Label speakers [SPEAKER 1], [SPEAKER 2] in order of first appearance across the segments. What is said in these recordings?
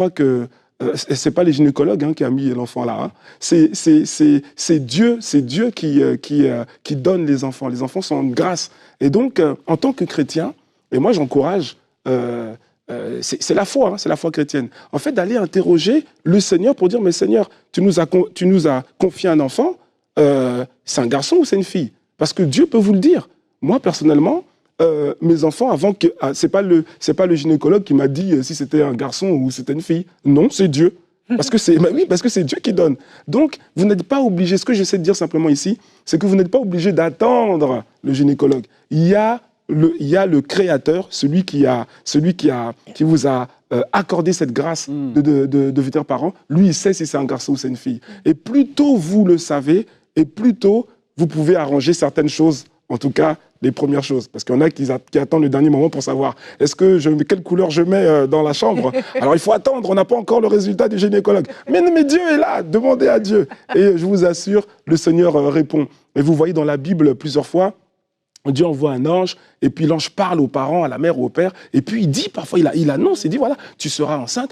[SPEAKER 1] crois que c'est pas les gynécologues qui a mis l'enfant là. Hein. C'est Dieu qui donne les enfants. Les enfants sont une grâce. Et donc, en tant que chrétien, et moi j'encourage, c'est la foi, c'est la foi chrétienne. En fait, d'aller interroger le Seigneur pour dire, mais Seigneur, tu nous as confié un enfant, c'est un garçon ou c'est une fille? Parce que Dieu peut vous le dire. Moi, personnellement, mes enfants, avant que... c'est pas le gynécologue qui m'a dit si c'était un garçon ou c'était une fille. Non, c'est Dieu. Parce que c'est Dieu qui donne. Donc, vous n'êtes pas obligé, ce que j'essaie de dire simplement ici, c'est que vous n'êtes pas obligé d'attendre le gynécologue. Il y a le Créateur, celui qui vous a accordé cette grâce de devenir parent. Lui, il sait si c'est un garçon ou c'est une fille. Et plus tôt vous le savez, et plus tôt vous pouvez arranger certaines choses, en tout cas les premières choses. Parce qu'il y en a qui attendent le dernier moment pour savoir quelle couleur je mets dans la chambre. Alors il faut attendre, on n'a pas encore le résultat du gynécologue. Mais Dieu est là, demandez à Dieu. Et je vous assure, le Seigneur répond. Et vous voyez dans la Bible plusieurs fois, Dieu envoie un ange, et puis l'ange parle aux parents, à la mère ou au père, et puis il dit, parfois il annonce, il dit voilà, tu seras enceinte,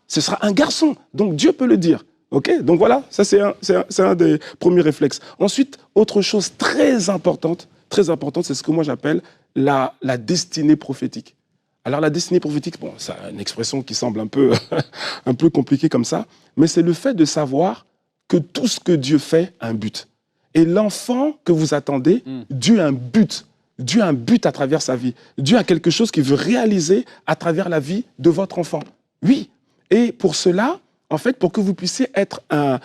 [SPEAKER 1] ce sera un garçon. Donc Dieu peut le dire. Ok, donc voilà, ça c'est un des premiers réflexes. Ensuite, autre chose très importante, c'est ce que moi j'appelle la destinée prophétique. Alors la destinée prophétique, bon, c'est une expression qui semble un peu compliquée comme ça, mais c'est le fait de savoir que tout ce que Dieu fait a un but. Et l'enfant que vous attendez, Dieu a un but. Dieu a un but à travers sa vie. Dieu a quelque chose qu'il veut réaliser à travers la vie de votre enfant. Oui. Et pour cela, en fait, pour que vous puissiez être un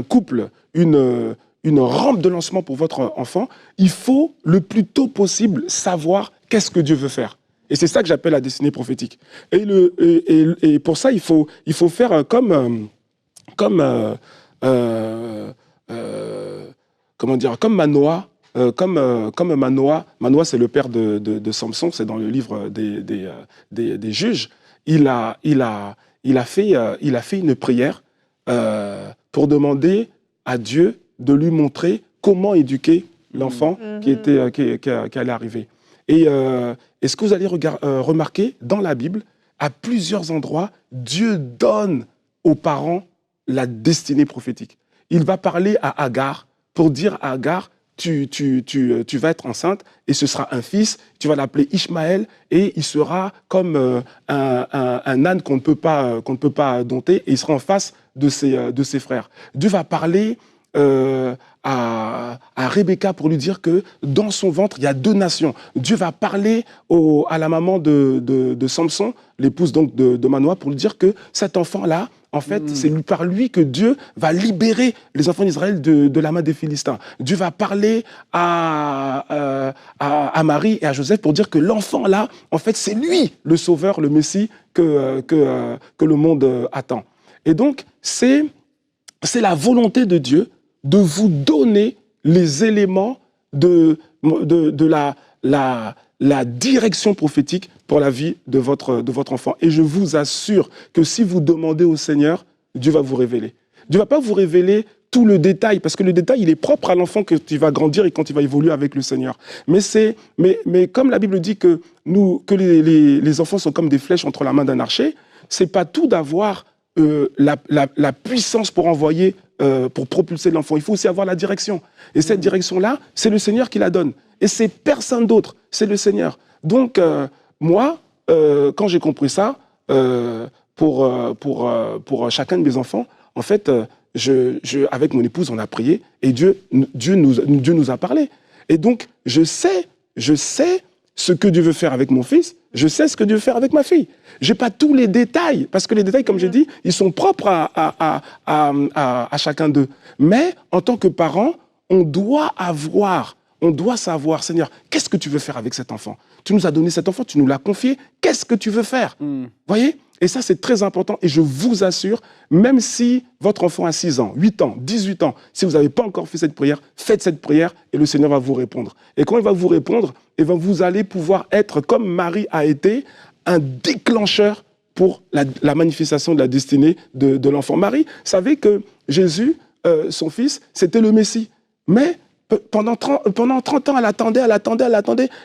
[SPEAKER 1] couple, une rampe de lancement pour votre enfant, il faut le plus tôt possible savoir qu'est-ce que Dieu veut faire. Et c'est ça que j'appelle la destinée prophétique. Et pour ça, il faut faire comme Manoah. Comme Manoah, c'est le père de Samson, c'est dans le livre des Juges. Il a fait une prière pour demander à Dieu de lui montrer comment éduquer l'enfant qui allait arriver. Et ce que vous allez remarquer dans la Bible, à plusieurs endroits, Dieu donne aux parents la destinée prophétique. Il va parler à Agar pour dire à Agar, tu vas être enceinte et ce sera un fils, tu vas l'appeler Ishmaël et il sera comme un âne qu'on ne peut pas dompter et il sera en face de ses frères. Dieu va parler à Rebecca pour lui dire que dans son ventre, il y a 2 nations. Dieu va parler à la maman de Samson, l'épouse donc de Manoah, pour lui dire que cet enfant-là, en fait, c'est par lui que Dieu va libérer les enfants d'Israël de la main des Philistins. Dieu va parler à Marie et à Joseph pour dire que l'enfant-là, en fait, c'est lui, le sauveur, le Messie que le monde attend. Et donc, c'est la volonté de Dieu de vous donner les éléments de la direction prophétique pour la vie de votre enfant. Et je vous assure que si vous demandez au Seigneur, Dieu va vous révéler. Dieu ne va pas vous révéler tout le détail, parce que le détail, il est propre à l'enfant quand il va grandir et quand il va évoluer avec le Seigneur. Mais comme la Bible dit que les enfants sont comme des flèches entre la main d'un archer, c'est pas tout d'avoir la puissance pour envoyer, pour propulser l'enfant. Il faut aussi avoir la direction. Et cette direction-là, c'est le Seigneur qui la donne. Et c'est personne d'autre, c'est le Seigneur. Donc, moi, quand j'ai compris ça, pour chacun de mes enfants, en fait, avec mon épouse, on a prié et Dieu nous a parlé. Et donc, je sais ce que Dieu veut faire avec mon fils, je sais ce que Dieu veut faire avec ma fille. Je n'ai pas tous les détails, parce que les détails, comme j'ai dit, ils sont propres à chacun d'eux. Mais en tant que parent, on doit savoir, Seigneur, qu'est-ce que tu veux faire avec cet enfant? Tu nous as donné cet enfant, tu nous l'as confié, qu'est-ce que tu veux faire? Voyez? Et ça, c'est très important. Et je vous assure, même si votre enfant a 6 ans, 8 ans, 18 ans, si vous n'avez pas encore fait cette prière, faites cette prière et le Seigneur va vous répondre. Et quand il va vous répondre, vous allez pouvoir être, comme Marie a été, un déclencheur pour la manifestation de la destinée de l'enfant. Marie savait que Jésus, son fils, c'était le Messie. Mais Pendant 30 ans, elle attendait,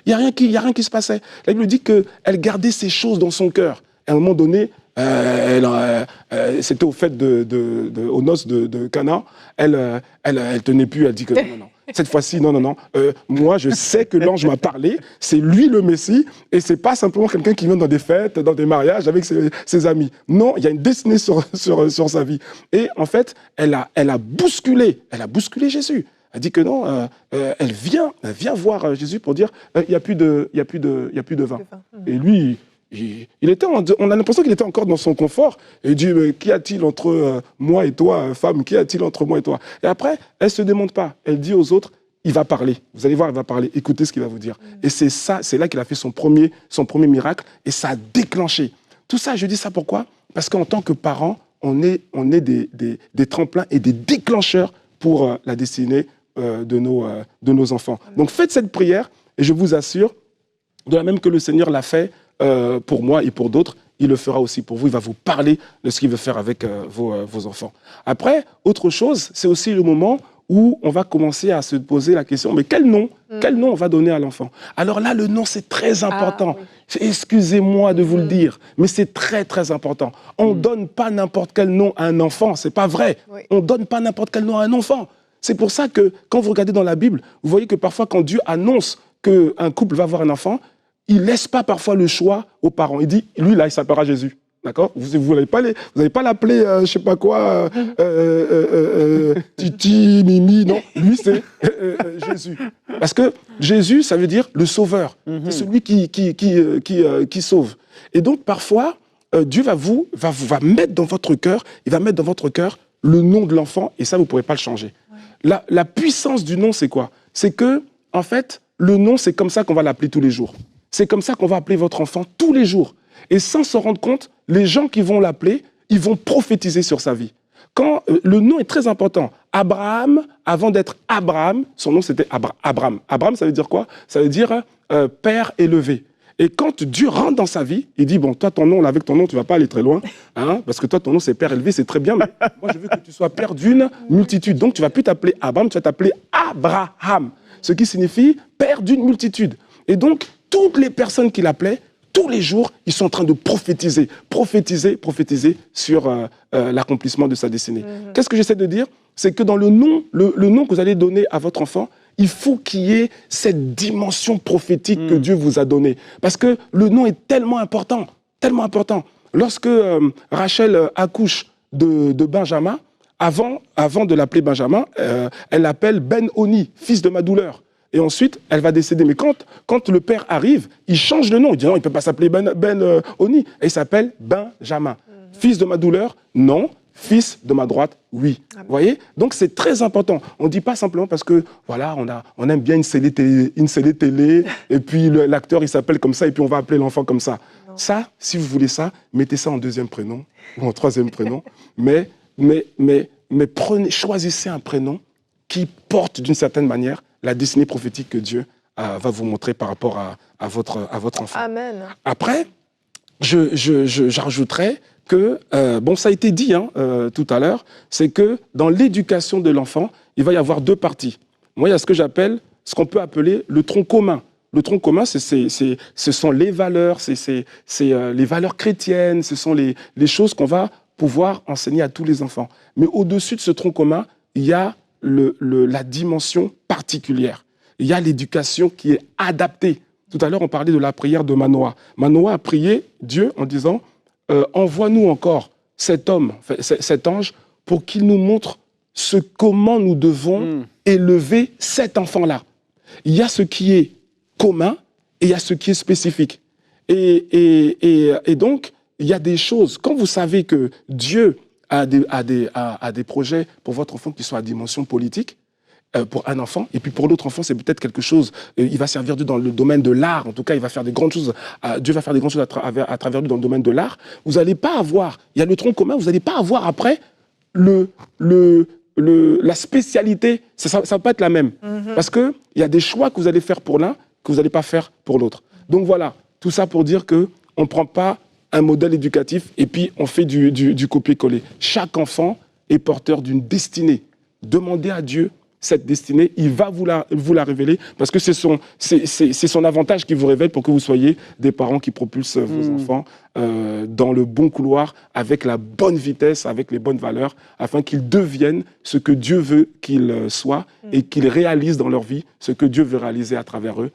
[SPEAKER 1] il n'y a rien qui se passait. La Bible dit qu'elle gardait ces choses dans son cœur. À un moment donné, c'était au fait aux noces de Cana, elle tenait plus, elle dit que non. Cette fois-ci, non. Moi, je sais que l'ange m'a parlé, c'est lui le Messie, et c'est pas simplement quelqu'un qui vient dans des fêtes, dans des mariages avec ses amis. Non, il y a une destinée sur sa vie. Et en fait, elle a bousculé Jésus. Elle dit que non, elle vient voir Jésus pour dire il n'y a plus de vin. Et lui, on a l'impression qu'il était encore dans son confort. Et il dit mais qu'y a-t-il entre moi et toi, femme? Qu'y a-t-il entre moi et toi? Et après, elle ne se démonte pas. Elle dit aux autres il va parler. Vous allez voir, il va parler. Écoutez ce qu'il va vous dire. Et c'est là qu'il a fait son premier miracle. Et ça a déclenché. Tout ça, je dis ça pourquoi? Parce qu'en tant que parents, on est des tremplins et des déclencheurs pour la destinée de nos enfants. Donc faites cette prière et je vous assure, de la même que le Seigneur l'a fait pour moi et pour d'autres, il le fera aussi pour vous. Il va vous parler de ce qu'il veut faire avec vos enfants. Après, autre chose, c'est aussi le moment où on va commencer à se poser la question, mais quel nom on va donner à l'enfant? Alors là, le nom, c'est très important. Oui. Excusez-moi de vous le dire, mais c'est très, très important. On ne donne pas n'importe quel nom à un enfant, c'est pas vrai. Oui. On ne donne pas n'importe quel nom à un enfant. C'est pour ça que, quand vous regardez dans la Bible, vous voyez que parfois, quand Dieu annonce qu'un couple va avoir un enfant, il ne laisse pas parfois le choix aux parents. Il dit, lui, là, il s'appellera Jésus. D'accord? Vous n'allez pas l'appeler, je ne sais pas quoi, Titi, Mimi, non. Lui, c'est Jésus. Parce que Jésus, ça veut dire le sauveur. C'est celui qui sauve. Et donc, parfois, Dieu va mettre dans votre cœur, il va mettre dans votre cœur le nom de l'enfant, et ça, vous ne pourrez pas le changer. Ouais. La puissance du nom, c'est quoi? C'est que, en fait, le nom, c'est comme ça qu'on va l'appeler tous les jours. C'est comme ça qu'on va appeler votre enfant tous les jours. Et sans se rendre compte, les gens qui vont l'appeler, ils vont prophétiser sur sa vie. Quand le nom est très important. Abraham, avant d'être Abraham, son nom c'était Abraham. Abraham, ça veut dire quoi? Ça veut dire père élevé. Et quand Dieu rentre dans sa vie, il dit, bon, toi, ton nom, là, avec ton nom, tu ne vas pas aller très loin, hein, parce que toi, ton nom, c'est père élevé, c'est très bien, mais moi, je veux que tu sois père d'une multitude. Donc, tu ne vas plus t'appeler Abraham, tu vas t'appeler Abraham, ce qui signifie père d'une multitude. Et donc, toutes les personnes qui l'appelaient, tous les jours, ils sont en train de prophétiser sur l'accomplissement de sa destinée. Qu'est-ce que j'essaie de dire? C'est que dans le nom que vous allez donner à votre enfant, il faut qu'il y ait cette dimension prophétique que Dieu vous a donnée. Parce que le nom est tellement important, tellement important. Lorsque Rachel accouche de Benjamin, avant de l'appeler Benjamin, elle l'appelle Ben-Oni, fils de ma douleur. Et ensuite, elle va décéder. Mais quand le père arrive, il change le nom. Il dit non, il ne peut pas s'appeler Ben-Oni. Et il s'appelle Benjamin. Fils de ma douleur, non. Fils de ma droite, oui. Vous voyez? Donc, c'est très important. On ne dit pas simplement parce que, voilà, on aime bien une série télé, et puis l'acteur, il s'appelle comme ça, et puis on va appeler l'enfant comme ça. Non. Ça, si vous voulez ça, mettez ça en deuxième prénom, ou en troisième prénom, mais choisissez un prénom qui porte, d'une certaine manière, la destinée prophétique que Dieu va vous montrer par rapport à votre enfant.
[SPEAKER 2] Amen.
[SPEAKER 1] Après, j'ajouterais que, ça a été dit tout à l'heure, c'est que dans l'éducation de l'enfant, il va y avoir deux parties. Moi, il y a ce qu'on peut appeler le tronc commun. Le tronc commun, ce sont les valeurs, c'est les valeurs chrétiennes, ce sont les choses qu'on va pouvoir enseigner à tous les enfants. Mais au-dessus de ce tronc commun, il y a la dimension particulière. Il y a l'éducation qui est adaptée. Tout à l'heure, on parlait de la prière de Manoah. Manoah a prié Dieu en disant envoie-nous encore cet homme, cet ange, pour qu'il nous montre comment nous devons élever cet enfant-là. Il y a ce qui est commun et il y a ce qui est spécifique. Et donc, il y a des choses. Quand vous savez que Dieu a des projets pour votre enfant qui sont à dimension politique, pour un enfant, et puis pour l'autre enfant, c'est peut-être quelque chose, il va servir Dieu dans le domaine de l'art, en tout cas, il va faire des grandes choses, Dieu va faire des grandes choses à travers lui dans le domaine de l'art, vous n'allez pas avoir, il y a le tronc commun, vous n'allez pas avoir après la spécialité, ça ne va pas être la même, parce qu'il y a des choix que vous allez faire pour l'un, que vous n'allez pas faire pour l'autre. Donc voilà, tout ça pour dire qu'on ne prend pas un modèle éducatif et puis on fait du copier-coller. Chaque enfant est porteur d'une destinée. Demandez à Dieu cette destinée, il va vous la révéler, parce que c'est son avantage qui vous révèle pour que vous soyez des parents qui propulsent vos enfants dans le bon couloir, avec la bonne vitesse, avec les bonnes valeurs, afin qu'ils deviennent ce que Dieu veut qu'ils soient et qu'ils réalisent dans leur vie ce que Dieu veut réaliser à travers eux